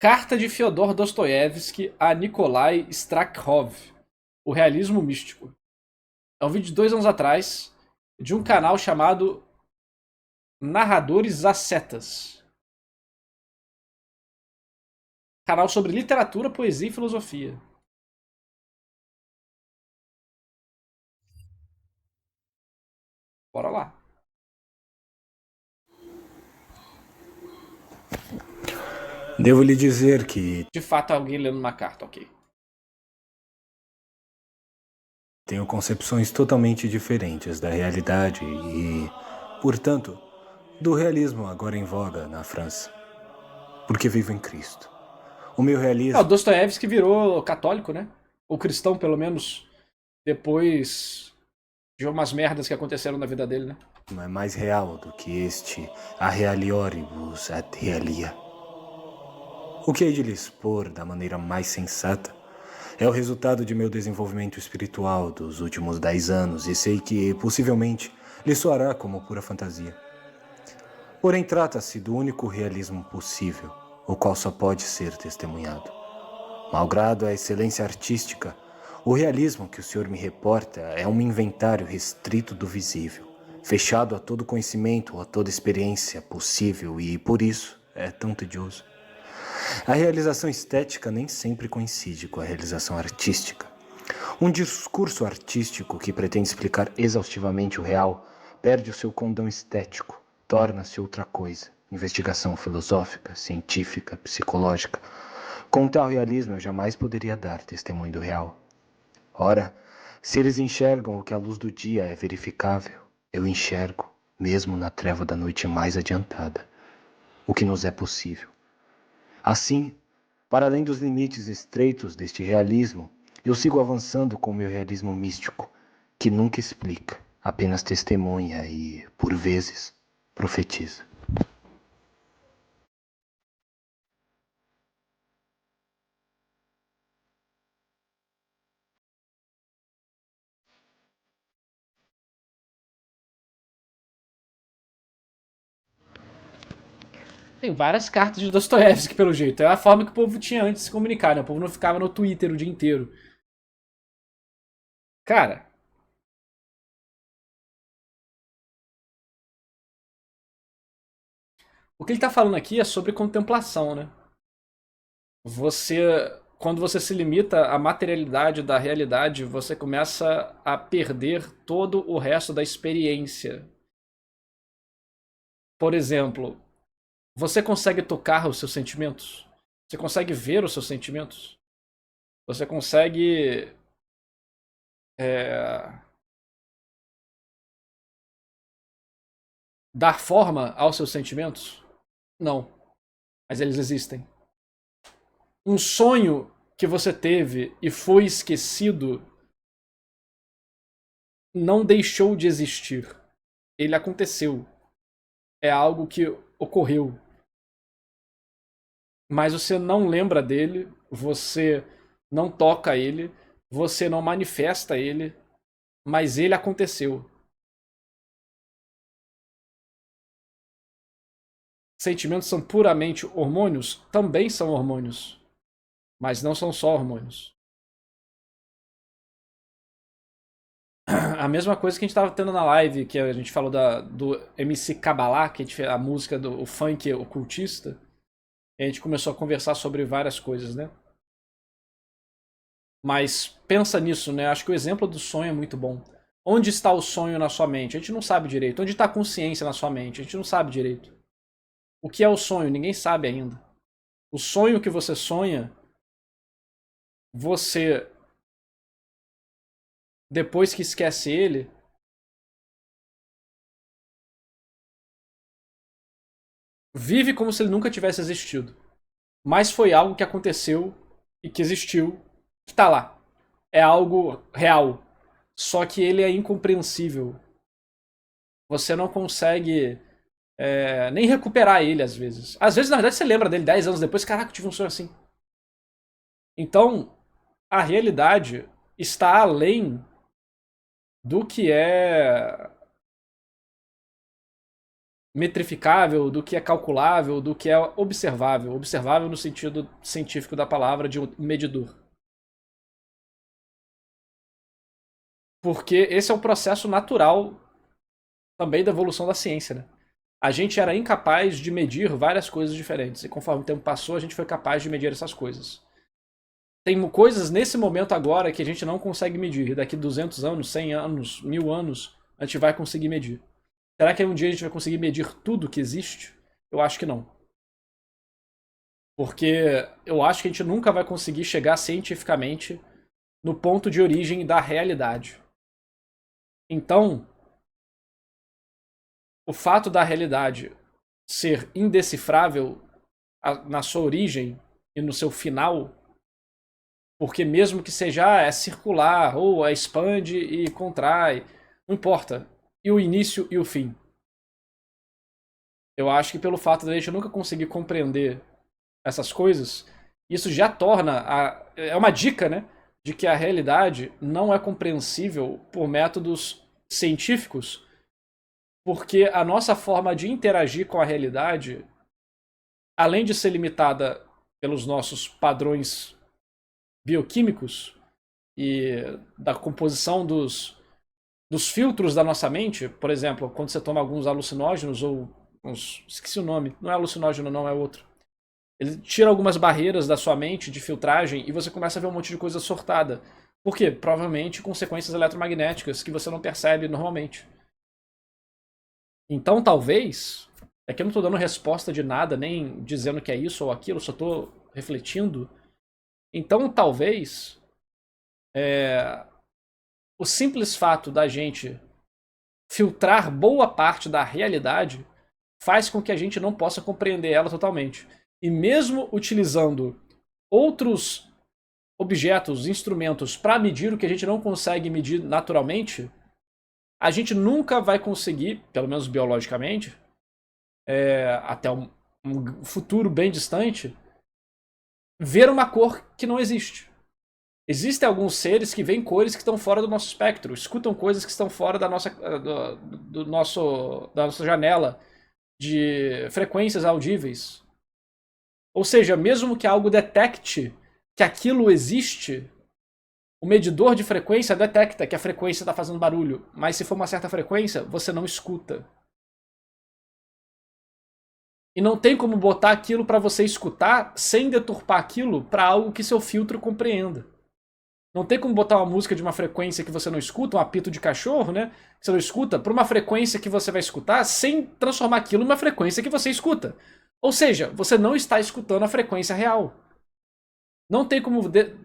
Carta de Fyodor Dostoiévski a Nikolai Strakhov. O realismo místico. É um vídeo de 2 anos atrás, de um canal chamado Narradores Ascetas. Canal sobre literatura, poesia e filosofia. Bora lá. Devo lhe dizer que De fato, alguém lendo uma carta, ok. tenho concepções totalmente diferentes da realidade e, portanto, do realismo agora em voga na França. Porque vivo em Cristo. O meu O realismo Dostoiévski virou católico, né? Ou cristão, pelo menos, depois de umas merdas que aconteceram na vida dele, né? é mais real do que este a realioribus ad realia. O que hei de lhe expor da maneira mais sensata é o resultado de meu desenvolvimento espiritual dos últimos 10 anos e sei que, possivelmente, lhe soará como pura fantasia. Porém, trata-se do único realismo possível, o qual só pode ser testemunhado. Malgrado a excelência artística, o realismo que o senhor me reporta é um inventário restrito do visível, fechado a todo conhecimento ou a toda experiência possível e, por isso, é tão tedioso. A realização estética nem sempre coincide com a realização artística. Um discurso artístico que pretende explicar exaustivamente o real perde o seu condão estético, torna-se outra coisa. Investigação filosófica, científica, psicológica. Com tal realismo eu jamais poderia dar testemunho do real. Ora, se eles enxergam o que a luz do dia é verificável, eu enxergo, mesmo na treva da noite mais adiantada, o que nos é possível. Assim, para além dos limites estreitos deste realismo, eu sigo avançando com o meu realismo místico, que nunca explica, apenas testemunha e, por vezes, profetiza. Tem várias cartas de Dostoiévski, pelo jeito. É a forma que o povo tinha antes de se comunicar, né? O povo não ficava no Twitter o dia inteiro. Cara, o que ele tá falando aqui é sobre contemplação, né? Quando você se limita à materialidade da realidade, você começa a perder todo o resto da experiência. Por exemplo, você consegue tocar os seus sentimentos? Você consegue ver os seus sentimentos? Você consegue é, dar forma aos seus sentimentos? Não, mas eles existem. Um sonho que você teve e foi esquecido não deixou de existir. Ele aconteceu. É algo que ocorreu. Mas você não lembra dele, você não toca ele, você não manifesta ele, mas ele aconteceu. Sentimentos são puramente hormônios? Também são hormônios, mas não são só hormônios. A mesma coisa que a gente estava tendo na live, que a gente falou do MC Kabbalah, que a, gente, fez a música do o funk ocultista, e a gente começou a conversar sobre várias coisas, né? Mas pensa nisso, né? Acho que o exemplo do sonho é muito bom. Onde está o sonho na sua mente? A gente não sabe direito. Onde está a consciência na sua mente? A gente não sabe direito. O que é o sonho? Ninguém sabe ainda. O sonho que você sonha, você, depois que esquece ele, vive como se ele nunca tivesse existido. Mas foi algo que aconteceu e que existiu, que tá lá. É algo real. Só que ele é incompreensível. Você não consegue nem recuperar ele às vezes. Às vezes, na verdade, você lembra dele 10 anos depois, caraca, eu tive um sonho assim. Então, a realidade está além do que é metrificável, do que é calculável, do que é observável. Observável no sentido científico da palavra, de um medidor. Porque esse é o processo natural também da evolução da ciência, né? A gente era incapaz de medir várias coisas diferentes. E conforme o tempo passou, a gente foi capaz de medir essas coisas. Tem coisas nesse momento agora que a gente não consegue medir. Daqui 200 anos, 100 anos, 1000 anos, a gente vai conseguir medir. Será que um dia a gente vai conseguir medir tudo que existe? Eu acho que não. Porque eu acho que a gente nunca vai conseguir chegar cientificamente no ponto de origem da realidade. Então, o fato da realidade ser indecifrável na sua origem e no seu final, porque mesmo que seja é circular ou é expande e contrai, não importa. E o início e o fim. Eu acho que pelo fato de a gente nunca conseguir compreender essas coisas, isso já torna é uma dica, né, de que a realidade não é compreensível por métodos científicos, porque a nossa forma de interagir com a realidade, além de ser limitada pelos nossos padrões bioquímicos e da composição dos filtros da nossa mente, por exemplo, quando você toma alguns alucinógenos ou esqueci o nome, não é alucinógeno não, é outro. Ele tira algumas barreiras da sua mente de filtragem e você começa a ver um monte de coisa sortada. Por quê? Provavelmente consequências eletromagnéticas que você não percebe normalmente. Então, talvez, é que eu não estou dando resposta de nada, nem dizendo que é isso ou aquilo, só estou refletindo. Então, talvez, o simples fato da gente filtrar boa parte da realidade faz com que a gente não possa compreender ela totalmente. E mesmo utilizando outros objetos, instrumentos para medir o que a gente não consegue medir naturalmente, a gente nunca vai conseguir, pelo menos biologicamente, até um futuro bem distante, ver uma cor que não existe. Existem alguns seres que veem cores que estão fora do nosso espectro, escutam coisas que estão fora da nossa janela de frequências audíveis. Ou seja, mesmo que algo detecte que aquilo existe, o medidor de frequência detecta que a frequência está fazendo barulho, mas se for uma certa frequência, você não escuta. E não tem como botar aquilo para você escutar sem deturpar aquilo para algo que seu filtro compreenda. Não tem como botar uma música de uma frequência que você não escuta, um apito de cachorro, né? Que você não escuta, para uma frequência que você vai escutar sem transformar aquilo numa frequência que você escuta. Ou seja, você não está escutando a frequência real. Não tem como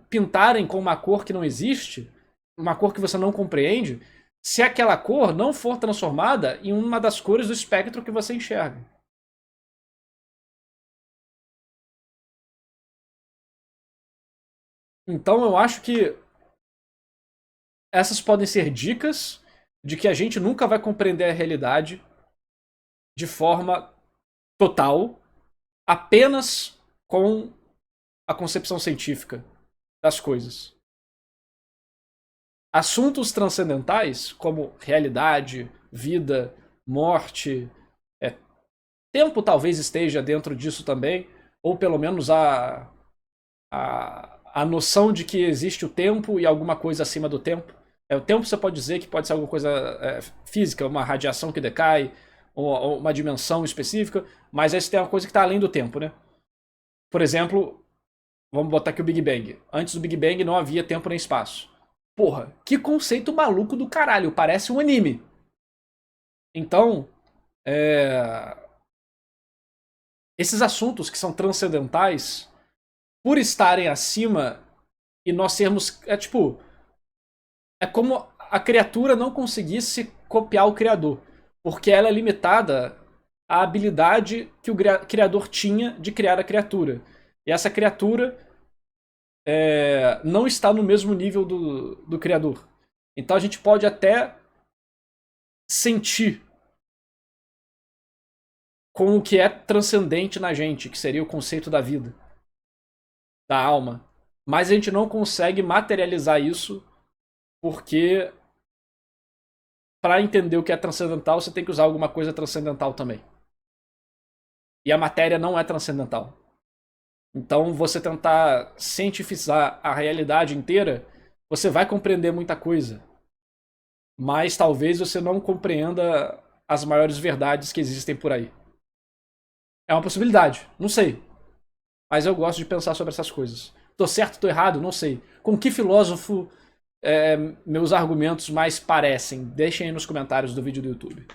pintarem com uma cor que não existe, uma cor que você não compreende, se aquela cor não for transformada em uma das cores do espectro que você enxerga. Então eu acho que essas podem ser dicas de que a gente nunca vai compreender a realidade de forma total, apenas com a concepção científica das coisas. Assuntos transcendentais, como realidade, vida, morte, tempo talvez esteja dentro disso também, ou pelo menos a noção de que existe o tempo e alguma coisa acima do tempo. O tempo você pode dizer que pode ser alguma coisa física, uma radiação que decai, ou uma dimensão específica, mas aí você tem uma coisa que está além do tempo, né? Por exemplo, vamos botar aqui o Big Bang. Antes do Big Bang não havia tempo nem espaço. Porra, que conceito maluco do caralho, parece um anime. Então, esses assuntos que são transcendentais, por estarem acima e nós sermos. É como a criatura não conseguisse copiar o criador, porque ela é limitada à habilidade que o criador tinha de criar a criatura. E essa criatura não está no mesmo nível do criador. Então a gente pode até sentir com o que é transcendente na gente, que seria o conceito da vida, da alma. Mas a gente não consegue materializar isso porque para entender o que é transcendental, você tem que usar alguma coisa transcendental também. E a matéria não é transcendental. Então, você tentar cientificar a realidade inteira, você vai compreender muita coisa. Mas talvez você não compreenda as maiores verdades que existem por aí. É uma possibilidade, não sei. Mas eu gosto de pensar sobre essas coisas. Tô certo, tô errado, não sei. Com que filósofo meus argumentos mais parecem? Deixem aí nos comentários do vídeo do YouTube.